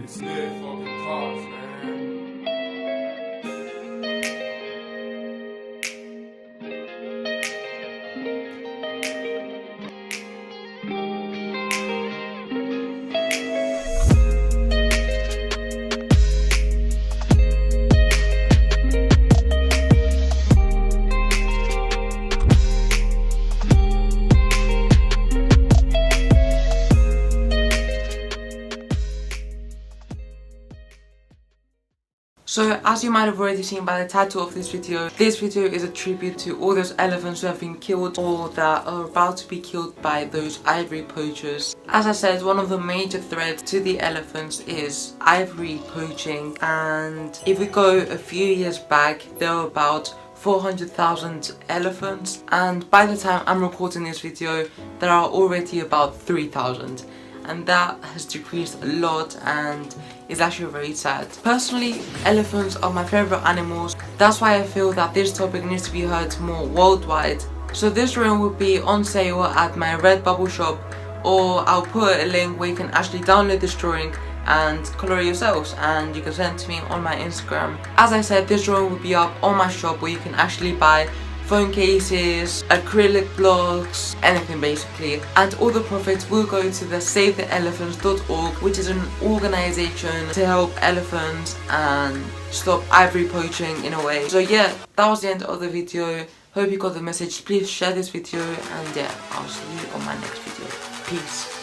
Spit fucking cars, man. So as you might have already seen by the title of this video is a tribute to all those elephants who have been killed or that are about to be killed by those ivory poachers. As I said, one of the major threats to the elephants is ivory poaching, and if we go a few years back, there were about 400,000 elephants, and by the time I'm recording this video there are already about 3,000, and that has decreased a lot and is actually very sad. Personally, elephants are my favourite animals. That's why I feel that this topic needs to be heard more worldwide. So this drawing will be on sale at my Redbubble shop, or I'll put a link where you can actually download this drawing and colour it yourselves, and you can send it to me on my Instagram. As I said, this drawing will be up on my shop where you can actually buy phone cases, acrylic blocks, anything basically, and all the profits will go to the SaveTheElephants.org, which is an organisation to help elephants and stop ivory poaching in a way. So yeah, that was the end of the video. Hope you got the message. Please share this video, and yeah, I'll see you on my next video. Peace.